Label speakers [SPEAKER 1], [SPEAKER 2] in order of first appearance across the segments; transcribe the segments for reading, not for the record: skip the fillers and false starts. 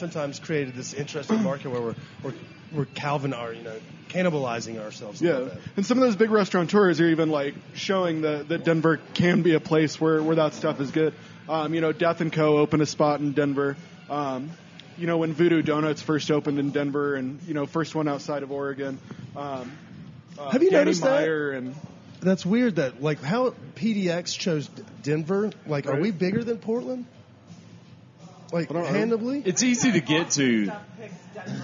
[SPEAKER 1] oftentimes created this interesting market where we're cannibalizing ourselves. A little bit.
[SPEAKER 2] And some of those big restaurateurs are even like showing that Denver can be a place where that stuff is good. Death and Co. opened a spot in Denver. When Voodoo Donuts first opened in Denver, and first one outside of Oregon.
[SPEAKER 1] Have you noticed that? That's weird that like how PDX chose Denver. Like, are we bigger than Portland? Like, handily?
[SPEAKER 3] It's easy to get to.
[SPEAKER 4] Denver,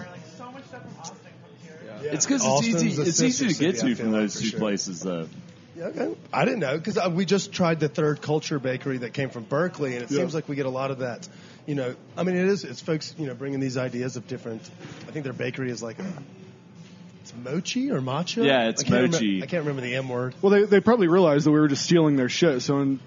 [SPEAKER 4] like so much stuff from Austin comes here.
[SPEAKER 3] It's because it's easy to get to from those two places, though.
[SPEAKER 1] Yeah, okay. I didn't know because we just tried the Third Culture Bakery that came from Berkeley, and it seems like we get a lot of that. It's folks bringing these ideas of different. I think their bakery is like it's mochi or matcha.
[SPEAKER 3] Yeah, it's mochi.
[SPEAKER 1] I can't remember the M word.
[SPEAKER 2] Well, they probably realized that we were just stealing their shit. So,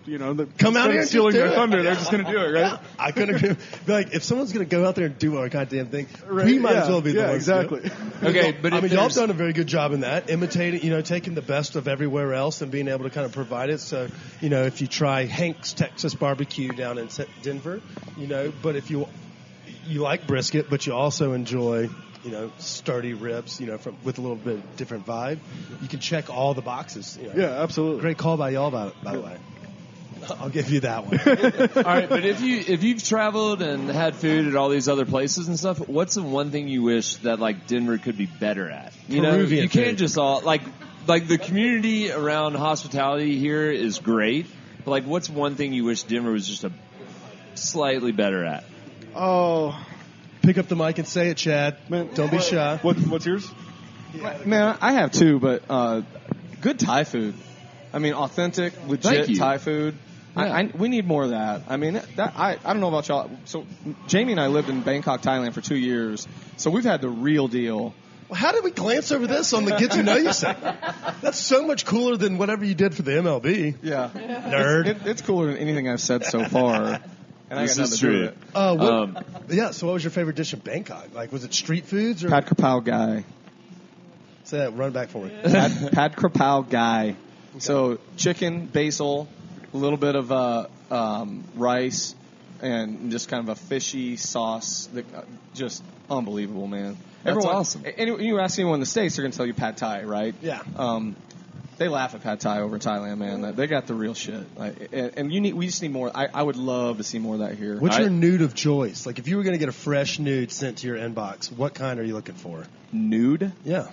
[SPEAKER 1] come out here and
[SPEAKER 2] stealing their thunder.
[SPEAKER 1] Yeah.
[SPEAKER 2] They're just going to do it, right?
[SPEAKER 1] I couldn't agree. Like, if someone's going to go out there and do our goddamn thing, we might as well be the ones.
[SPEAKER 2] Exactly.
[SPEAKER 1] To do it.
[SPEAKER 3] Okay, but
[SPEAKER 1] y'all have done a very good job in that, imitating, taking the best of everywhere else and being able to kind of provide it. So, if you try Hank's Texas Barbecue down in Denver, but if you like brisket, but you also enjoy sturdy ribs, with a little bit different vibe. You can check all the boxes.
[SPEAKER 2] Yeah, absolutely.
[SPEAKER 1] Great call by y'all, by the way. I'll give you that one.
[SPEAKER 3] All right, but if you've traveled and had food at all these other places and stuff, what's the one thing you wish that like Denver could be better at?
[SPEAKER 1] Peruvian
[SPEAKER 3] you can't
[SPEAKER 1] food.
[SPEAKER 3] just all like the community around hospitality here is great, but like what's one thing you wish Denver was just a slightly better at?
[SPEAKER 2] Oh.
[SPEAKER 1] Pick up the mic and say it, Chad. Man, don't be shy.
[SPEAKER 2] What's yours?
[SPEAKER 5] Man, I have two, but good Thai food. I mean, authentic, legit Thai food. Yeah. We need more of that. I mean, I don't know about y'all. So Jamie and I lived in Bangkok, Thailand for 2 years, so we've had the real deal.
[SPEAKER 1] Well, how did we glance over this on the Get to Know You segment? That's so much cooler than whatever you did for the MLB.
[SPEAKER 5] Yeah.
[SPEAKER 1] Nerd.
[SPEAKER 5] It's cooler than anything I've said so far. And
[SPEAKER 3] this
[SPEAKER 5] I got
[SPEAKER 3] is
[SPEAKER 5] true.
[SPEAKER 1] So what was your favorite dish in Bangkok? Like, was it street foods or?
[SPEAKER 5] Pad Krapao guy.
[SPEAKER 1] Say that. Run back for me.
[SPEAKER 5] Pad Krapao guy. Okay. So chicken, basil, a little bit of rice, and just kind of a fishy sauce. That, just unbelievable, man.
[SPEAKER 3] That's awesome.
[SPEAKER 5] And you ask anyone in the States, they're going to tell you Pad Thai, right?
[SPEAKER 1] Yeah.
[SPEAKER 5] They laugh at Pad Thai over in Thailand, man. They got the real shit. We just need more. I would love to see more of that here.
[SPEAKER 1] What's your nude of choice? Like, if you were going to get a fresh nude sent to your inbox, what kind are you looking for?
[SPEAKER 5] Nude?
[SPEAKER 1] Yeah.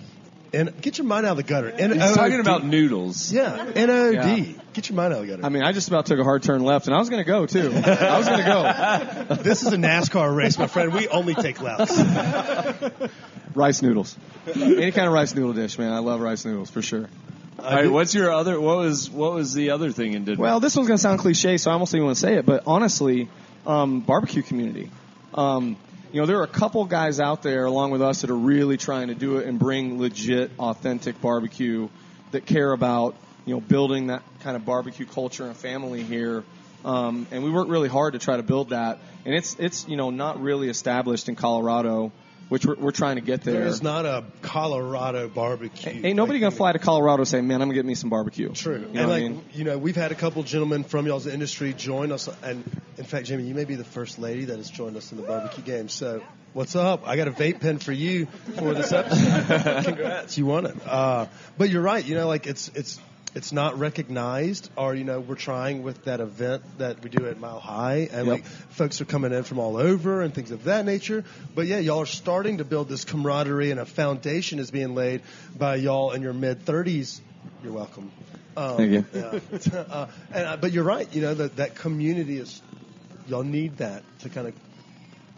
[SPEAKER 1] And get your mind out of the gutter.
[SPEAKER 3] He's talking about noodles.
[SPEAKER 1] Yeah. N-O-D. Yeah. Get your mind out of the gutter.
[SPEAKER 5] I mean, I just about took a hard turn left, and I was going to go, too. I was going to
[SPEAKER 1] go. This is a NASCAR race, my friend. We only take lefts.
[SPEAKER 5] Rice noodles. Any kind of rice noodle dish, man. I love rice noodles, for sure.
[SPEAKER 3] All right, what's your other? What was the other thing in Denver?
[SPEAKER 5] Well, this one's gonna sound cliche, so I almost don't even want to say it. But honestly, barbecue community. There are a couple guys out there along with us that are really trying to do it and bring legit, authentic barbecue that care about building that kind of barbecue culture and family here. And we work really hard to try to build that. And it's not really established in Colorado, which we're trying to get there.
[SPEAKER 1] There is not a Colorado barbecue.
[SPEAKER 5] Ain't nobody going to fly to Colorado and say, man, I'm going to get me some barbecue.
[SPEAKER 1] True.
[SPEAKER 5] You know what I mean?
[SPEAKER 1] We've had a couple gentlemen from y'all's industry join us. And, in fact, Jamie, you may be the first lady that has joined us in the barbecue game. So, what's up? I got a vape pen for you for this episode. Congrats. You won it. But you're right. It's not recognized, or we're trying with that event that we do at Mile High, and folks are coming in from all over and things of that nature. But yeah, y'all are starting to build this camaraderie, and a foundation is being laid by y'all in your mid-30s. You're welcome.
[SPEAKER 5] Thank you.
[SPEAKER 1] Yeah. But you're right. That community is. Y'all need that to kind of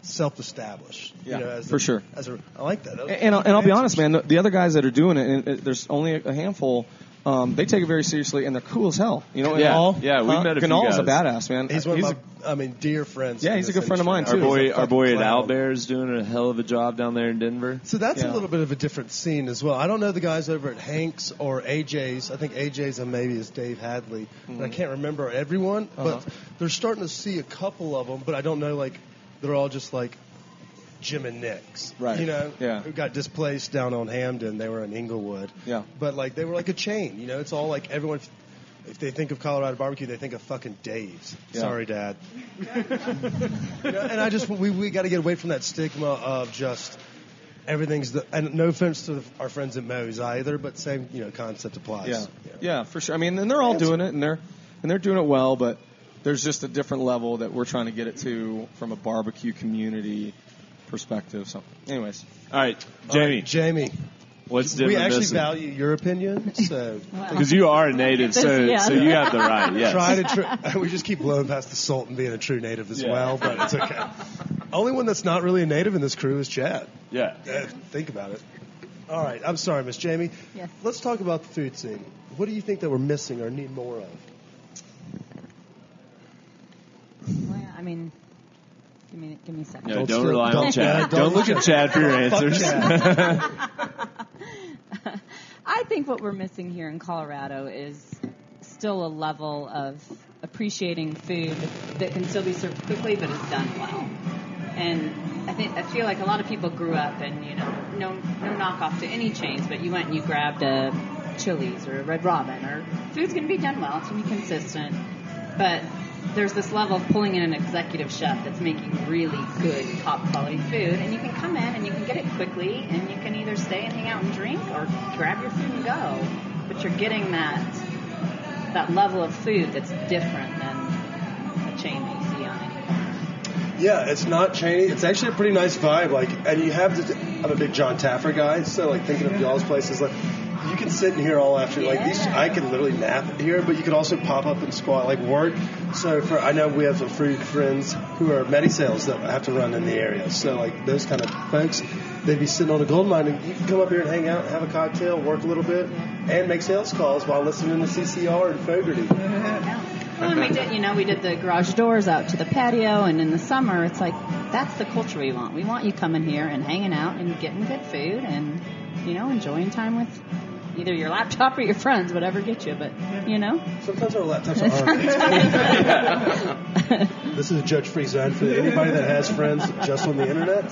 [SPEAKER 1] self-establish.
[SPEAKER 5] Yeah, for sure.
[SPEAKER 1] I like that.
[SPEAKER 5] And I'll be honest, man. The other guys that are doing it, and there's only a handful. They take it very seriously, and they're cool as hell.
[SPEAKER 3] Ganal? Yeah, we met a few
[SPEAKER 5] Ganal's
[SPEAKER 3] guys.
[SPEAKER 5] a badass, man.
[SPEAKER 1] He's one of my dear friends.
[SPEAKER 5] Yeah, he's a good friend of mine, too.
[SPEAKER 3] Our boy at Owlbear's doing a hell of a job down there in Denver.
[SPEAKER 1] So that's a little bit of a different scene as well. I don't know the guys over at Hank's or AJ's. I think AJ's and maybe is Dave Hadley. But I can't remember everyone. But they're starting to see a couple of them, but I don't know, they're all just Jim and Nick's,
[SPEAKER 5] right?
[SPEAKER 1] Who got displaced down on Hamden. They were in Inglewood,
[SPEAKER 5] yeah.
[SPEAKER 1] But they were like a chain. It's all everyone. if they think of Colorado barbecue, they think of fucking Dave's.
[SPEAKER 5] Yeah.
[SPEAKER 1] Sorry, Dad. And we got to get away from that stigma of just everything's and no offense to our friends at Moe's either, but same concept applies.
[SPEAKER 5] Yeah, for sure. I mean, and they're all doing it, and they're doing it well, but there's just a different level that we're trying to get it to from a barbecue community perspective. So, anyways,
[SPEAKER 3] All right, Jamie.
[SPEAKER 1] Jamie.
[SPEAKER 3] What's Denver
[SPEAKER 1] We actually
[SPEAKER 3] missing?
[SPEAKER 1] value your opinion, so
[SPEAKER 3] Because you are a native, so you have the right. Yes.
[SPEAKER 1] we just keep blowing past the salt and being a true native as well, but it's okay. Only one that's not really a native in this crew is Chad.
[SPEAKER 3] Yeah.
[SPEAKER 1] Think about it. All right, I'm sorry, Miss Jamie.
[SPEAKER 6] Yes.
[SPEAKER 1] Let's talk about the food scene. What do you think that we're missing or need more of?
[SPEAKER 6] Well, I mean, give me a second.
[SPEAKER 3] No, don't rely on Chad. Don't look at Chad for your answers.
[SPEAKER 6] I think what we're missing here in Colorado is still a level of appreciating food that can still be served quickly but is done well. And I feel like a lot of people grew up and, no knockoff to any chains, but you went and you grabbed a Chili's or a Red Robin, or food's going to be done well, it's going to be consistent. But there's this level of pulling in an executive chef that's making really good, top-quality food, and you can come in and you can get it quickly, and you can either stay and hang out and drink or grab your food and go. But you're getting that level of food that's different than a chain that you see on any corner.
[SPEAKER 1] Yeah, it's not chainy. It's actually a pretty nice vibe. And you have to. I'm a big John Taffer guy, so thinking of y'all's places, you can sit in here all afternoon. I can literally nap here, but you can also pop up and squat, work. So I know we have some free friends who are medi-sales that have to run in the area. So those kind of folks, they'd be sitting on a gold mine, and you can come up here and hang out, have a cocktail, work a little bit, and make sales calls while listening to CCR and Fogarty.
[SPEAKER 6] Yeah. Well, and we did the garage doors out to the patio, and in the summer, it's that's the culture we want. We want you coming here and hanging out and getting good food and, enjoying time with either your laptop or your friends, whatever gets you, but,
[SPEAKER 1] Sometimes our laptops are This is a judge-free zone for anybody that has friends just on the internet.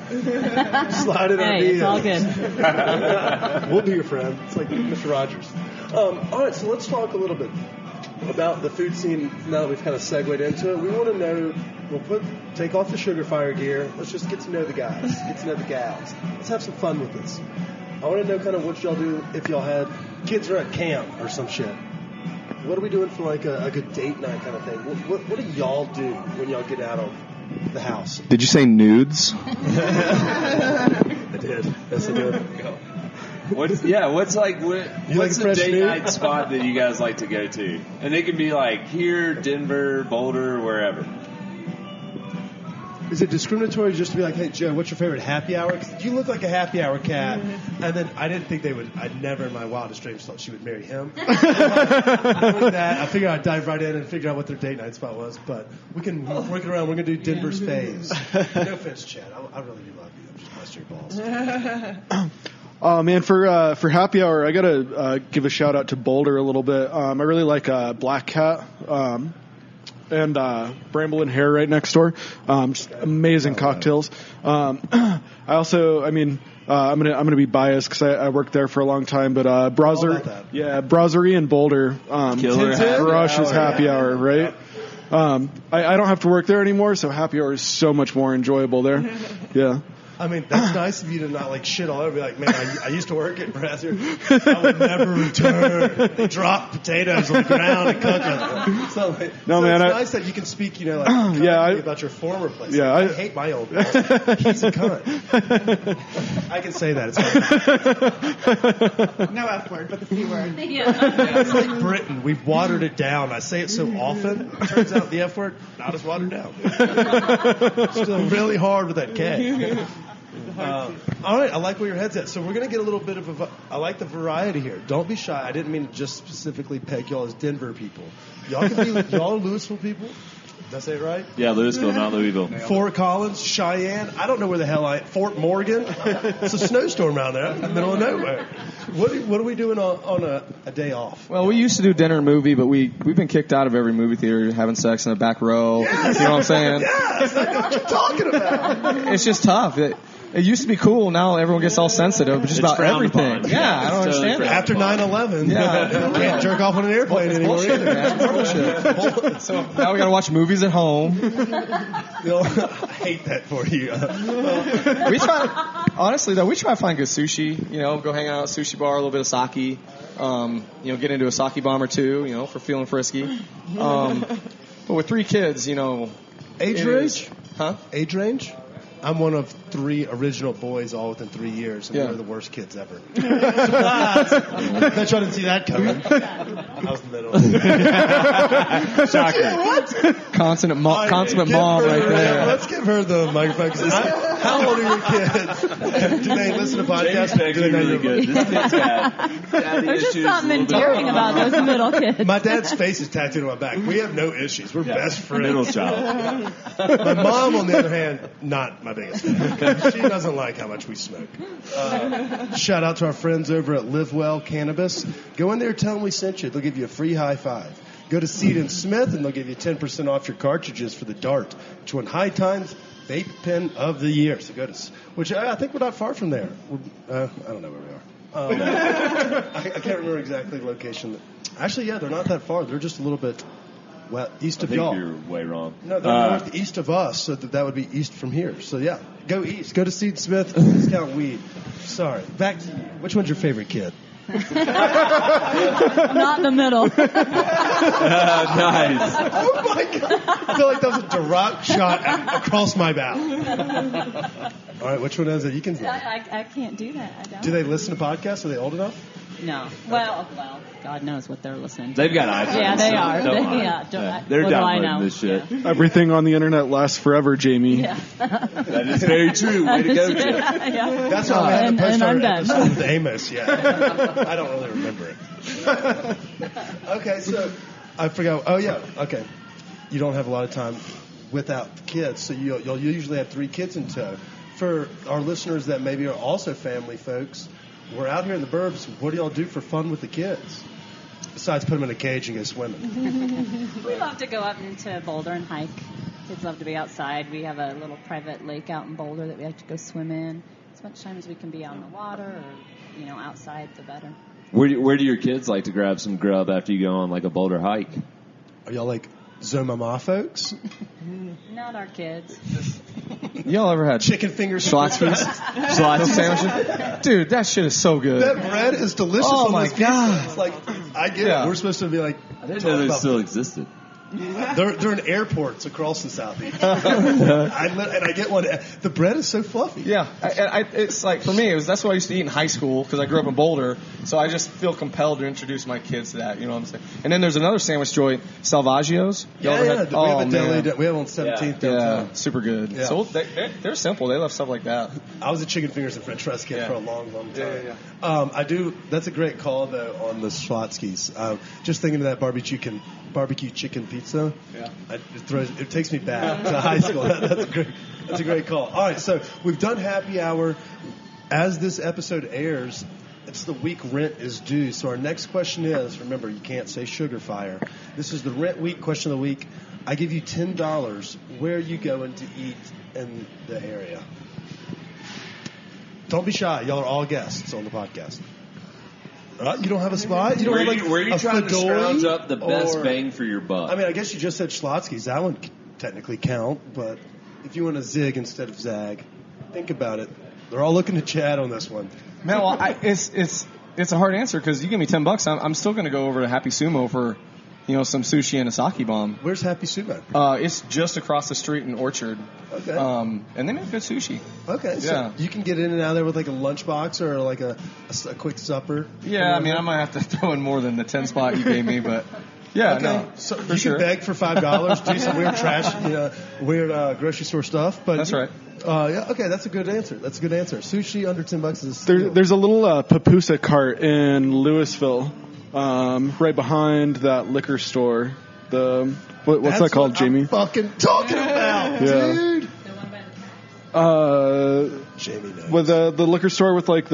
[SPEAKER 1] Slide it on
[SPEAKER 6] Hey, it's all good.
[SPEAKER 1] We'll be your friend. It's like Mr. Rogers. All right, so let's talk a little bit about the food scene now that we've kind of segued into it. We want to know, take off the Sugarfire gear. Let's just get to know the guys, get to know the gals. Let's have some fun with this. I want to know kind of what y'all do if y'all had kids are at camp or some shit. What are we doing for a good date night kind of thing? What do y'all do when y'all get out of the house?
[SPEAKER 7] Did you say nudes?
[SPEAKER 1] I did. Yes, I did.
[SPEAKER 3] What's the date night spot that you guys like to go to? And it can be here, Denver, Boulder, wherever.
[SPEAKER 1] Is it discriminatory just to be hey, Joe, what's your favorite happy hour? 'Cause you look like a happy hour cat. And then I didn't think I'd never in my wildest dreams thought she would marry him. I figured I'd dive right in and figure out what their date night spot was. But we can work it around. We're going to do Denver's phase. No offense, Chad. I really do love you. I'm just busting your balls.
[SPEAKER 2] Oh man, for happy hour, I gotta give a shout out to Boulder a little bit. I really like Black Cat and Bramble and Hare right next door. Just amazing cocktails. I also, I'm gonna be biased because I worked there for a long time, but Brasserie in Boulder, Garage happy hour, right? I don't have to work there anymore, so happy hour is so much more enjoyable there. Yeah.
[SPEAKER 1] That's nice of you to not shit all over. Be like, man, I used to work at Brasserie. I would never return. They drop potatoes on the ground and cook them. So it's nice that you can speak, about your former place.
[SPEAKER 2] Yeah,
[SPEAKER 1] I hate my old boss. He's a cunt. I can say that. It's fine.
[SPEAKER 4] No F word, but the C word.
[SPEAKER 6] Yeah.
[SPEAKER 1] It's like Britain. We've watered it down. I say it so often. It turns out the F word, not as watered down. Still really hard with that K. All right, I like where your head's at. So we're going to get a little bit of I like the variety here. Don't be shy. I didn't mean to just specifically peg y'all as Denver people. Y'all can be y'all are Louisville people. Did I say it right?
[SPEAKER 3] Yeah, Louisville, not Louisville.
[SPEAKER 1] Fort Collins, Cheyenne. I don't know where the hell Fort Morgan. It's a snowstorm around there in the middle of nowhere. What are we doing on a day off?
[SPEAKER 5] Well, we used to do dinner and movie, but we've been kicked out of every movie theater having sex in the back row.
[SPEAKER 1] Yes,
[SPEAKER 5] you know what I'm saying?
[SPEAKER 1] Yes, I know what you're talking about.
[SPEAKER 5] It's just tough. It used to be cool. Now everyone gets all sensitive, just
[SPEAKER 3] It's
[SPEAKER 5] about
[SPEAKER 3] frowned
[SPEAKER 5] everything.
[SPEAKER 3] upon.
[SPEAKER 5] Yeah, I don't
[SPEAKER 3] It's totally
[SPEAKER 5] understand it.
[SPEAKER 1] After 9/11,
[SPEAKER 5] Yeah.
[SPEAKER 1] you can't jerk off on an airplane
[SPEAKER 5] It's
[SPEAKER 1] anymore
[SPEAKER 5] bullshit,
[SPEAKER 1] either.
[SPEAKER 5] man. It's bullshit. So now we got to watch movies at home.
[SPEAKER 1] I hate that for you.
[SPEAKER 5] We try, honestly though, we try to find good sushi. Go hang out at a sushi bar, a little bit of sake. Get into a sake bomb or two. For feeling frisky. But with 3 kids,
[SPEAKER 1] Age range?
[SPEAKER 5] Huh?
[SPEAKER 1] Age range? I'm one of 3 original boys, all within 3 years, and
[SPEAKER 5] Yeah.
[SPEAKER 1] they're the worst kids ever. Surprise! I bet you I didn't see that coming. I was in the middle.
[SPEAKER 3] Shocker.
[SPEAKER 1] What?
[SPEAKER 5] Consummate
[SPEAKER 1] Give
[SPEAKER 5] mom
[SPEAKER 1] her-
[SPEAKER 5] right there.
[SPEAKER 1] Let's give her the microphone. 'Cause how old are your kids? Do they listen to podcasts?
[SPEAKER 3] Jamie's
[SPEAKER 1] Do they
[SPEAKER 3] actually
[SPEAKER 1] know
[SPEAKER 3] really
[SPEAKER 1] your
[SPEAKER 3] good. This kid's got daddy
[SPEAKER 6] There's just
[SPEAKER 3] issues,
[SPEAKER 6] something
[SPEAKER 3] a little bit
[SPEAKER 6] endearing
[SPEAKER 3] of-
[SPEAKER 6] about those middle kids.
[SPEAKER 1] My dad's face is tattooed on my back. We have no issues. We're best friends.
[SPEAKER 3] Middle child.
[SPEAKER 1] My mom, on the other hand, not my biggest fan. She doesn't like how much we smoke. Shout out to our friends over at Live Well Cannabis. Go in there, tell them we sent you. They'll give you a free high five. Go to Seed and Smith, and they'll give you 10% off your cartridges for the Dart, which won High Times Vape Pen of the Year. So go to, which I think we're not far from there. I don't know where we are. I can't remember exactly the location. Actually, yeah, they're not that far. They're just a little bit east
[SPEAKER 3] I
[SPEAKER 1] of
[SPEAKER 3] think
[SPEAKER 1] y'all.
[SPEAKER 3] you're way wrong.
[SPEAKER 1] No, they're northeast of us, so that would be east from here. So yeah, go east. Go to Seed Smith. Discount weed. Sorry. Back to you. Which one's your favorite kid?
[SPEAKER 6] Not the middle.
[SPEAKER 3] Nice.
[SPEAKER 1] Oh my god! I feel like that was a direct shot across my bow. All right, which one is it? You can.
[SPEAKER 6] I can't do that. I don't.
[SPEAKER 1] Do they listen to podcasts? Are they old enough?
[SPEAKER 6] No. Well, God knows what they're listening to.
[SPEAKER 3] They've got iPhones.
[SPEAKER 6] Yeah, they
[SPEAKER 3] so
[SPEAKER 6] are.
[SPEAKER 3] don't
[SPEAKER 6] They-
[SPEAKER 3] mind.
[SPEAKER 6] yeah,
[SPEAKER 3] They're
[SPEAKER 6] what do I
[SPEAKER 3] downloading
[SPEAKER 6] know?
[SPEAKER 3] this shit.
[SPEAKER 6] Yeah.
[SPEAKER 2] Everything on the internet lasts forever, Jamie.
[SPEAKER 6] Yeah.
[SPEAKER 3] That is very true. Way to go, Jim.
[SPEAKER 6] Yeah.
[SPEAKER 1] That's why we haven't
[SPEAKER 6] And
[SPEAKER 1] posted our
[SPEAKER 6] I'm done.
[SPEAKER 1] episode with Amos yet. I don't really remember it. Okay, so I forgot. Oh yeah, okay. You don't have a lot of time without the kids, so you'll usually have 3 kids in tow. For our listeners that maybe are also family folks, we're out here in the burbs. What do y'all do for fun with the kids? Besides put them in a cage and go swimming.
[SPEAKER 6] We love to go up into Boulder and hike. Kids love to be outside. We have a little private lake out in Boulder that we like to go swim in. As much time as we can be out in the water or, outside, the better.
[SPEAKER 3] Where do your kids like to grab some grub after you go on like a Boulder hike?
[SPEAKER 1] Are y'all like Zomama folks?
[SPEAKER 6] Not our kids.
[SPEAKER 5] Y'all ever had
[SPEAKER 1] Chicken fingers.
[SPEAKER 5] Schlotzky's? Those sandwiches? Dude, that shit is so good.
[SPEAKER 1] That bread is delicious.
[SPEAKER 5] Oh
[SPEAKER 1] on
[SPEAKER 5] my
[SPEAKER 1] this pizza.
[SPEAKER 5] God.
[SPEAKER 1] It's like I get
[SPEAKER 5] Yeah.
[SPEAKER 1] it. We're supposed to be like.
[SPEAKER 3] I didn't know they still existed.
[SPEAKER 1] They're in airports across the southeast. I get one. The bread is so fluffy.
[SPEAKER 5] Yeah, it's like for me, that's what I used to eat in high school because I grew up in Boulder. So I just feel compelled to introduce my kids to that. You know what I'm saying? And then there's another sandwich joint, Salvaggio's. Y'all ever had-
[SPEAKER 1] We have a deli.
[SPEAKER 5] man.
[SPEAKER 1] We have on 17th downtown.
[SPEAKER 5] Yeah, super good.
[SPEAKER 1] Yeah.
[SPEAKER 5] So they're simple. They love stuff like that.
[SPEAKER 1] I was a chicken fingers and French fries kid
[SPEAKER 5] Yeah.
[SPEAKER 1] for a long, long time.
[SPEAKER 5] Yeah.
[SPEAKER 1] I do. That's a great call though on the Schlotzky's. Just thinking of that barbecue chicken pizza.
[SPEAKER 5] Yeah.
[SPEAKER 1] It takes me back to high school. That's a great call. All right, so we've done happy hour. As this episode airs, it's the week rent is due. So our next question is, remember, you can't say Sugarfire. This is the rent week question of the week. I give you $10. Where are you going to eat in the area? Don't be shy. Y'all are all guests on the podcast. You don't have a spot? You don't
[SPEAKER 3] Where
[SPEAKER 1] have
[SPEAKER 3] are
[SPEAKER 1] like
[SPEAKER 3] you, where are you
[SPEAKER 1] a
[SPEAKER 3] trying to
[SPEAKER 1] Fedora
[SPEAKER 3] scrounge up the best
[SPEAKER 1] or-
[SPEAKER 3] bang for your buck?
[SPEAKER 1] I mean, I guess you just said Schlotzky's. That one technically count, but if you want to zig instead of zag, think about it. They're all looking to Chad on this one.
[SPEAKER 5] Man, well, it's a hard answer because you give me $10, I'm still going to go over to Happy Sumo for some sushi and a sake bomb.
[SPEAKER 1] Where's Happy Sumo?
[SPEAKER 5] It's just across the street in Orchard.
[SPEAKER 1] Okay.
[SPEAKER 5] And they make good sushi.
[SPEAKER 1] Okay, so
[SPEAKER 5] Yeah.
[SPEAKER 1] you can get in and out of there with like a lunchbox or like a quick supper.
[SPEAKER 5] Yeah, I mean, I might have to throw in more than the 10 spot you gave me, but yeah,
[SPEAKER 1] Okay,
[SPEAKER 5] no,
[SPEAKER 1] so
[SPEAKER 5] for
[SPEAKER 1] you
[SPEAKER 5] sure.
[SPEAKER 1] can beg for $5, do some weird trash, weird grocery store stuff. But
[SPEAKER 5] That's right.
[SPEAKER 1] Yeah, okay, that's a good answer. Sushi under $10 is a steal.
[SPEAKER 2] There's a little pupusa cart in Louisville, right behind that liquor store. What's
[SPEAKER 1] That's
[SPEAKER 2] that called,
[SPEAKER 1] what
[SPEAKER 2] Jamie?
[SPEAKER 1] I'm fucking talking about,
[SPEAKER 2] Yeah.
[SPEAKER 1] dude.
[SPEAKER 2] Uh,
[SPEAKER 1] Jamie knows.
[SPEAKER 2] with the liquor store with like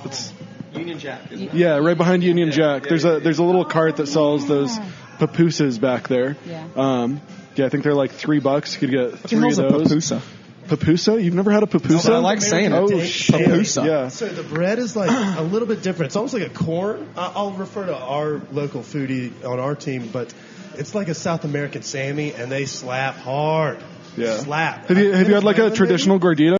[SPEAKER 2] it's
[SPEAKER 5] Union Jack. Isn't it?
[SPEAKER 2] yeah, right behind Union Jack. There's a little cart that sells those pupusas back there.
[SPEAKER 6] Yeah.
[SPEAKER 2] Yeah, I think they're like $3. You could get
[SPEAKER 5] What the
[SPEAKER 2] 3
[SPEAKER 5] hell's
[SPEAKER 2] of
[SPEAKER 5] a
[SPEAKER 2] those.
[SPEAKER 5] pupusa?
[SPEAKER 2] Papusa? You've never had a papusa?
[SPEAKER 5] No, but I like saying it.
[SPEAKER 2] Oh,
[SPEAKER 5] Papusa.
[SPEAKER 2] papusa. Yeah.
[SPEAKER 1] So the bread is like a little bit different. It's almost like a corn. I'll refer to our local foodie on our team, but it's like a South American Sammy, and they slap hard.
[SPEAKER 2] Yeah.
[SPEAKER 1] Slap.
[SPEAKER 2] Have you had like a traditional gordita?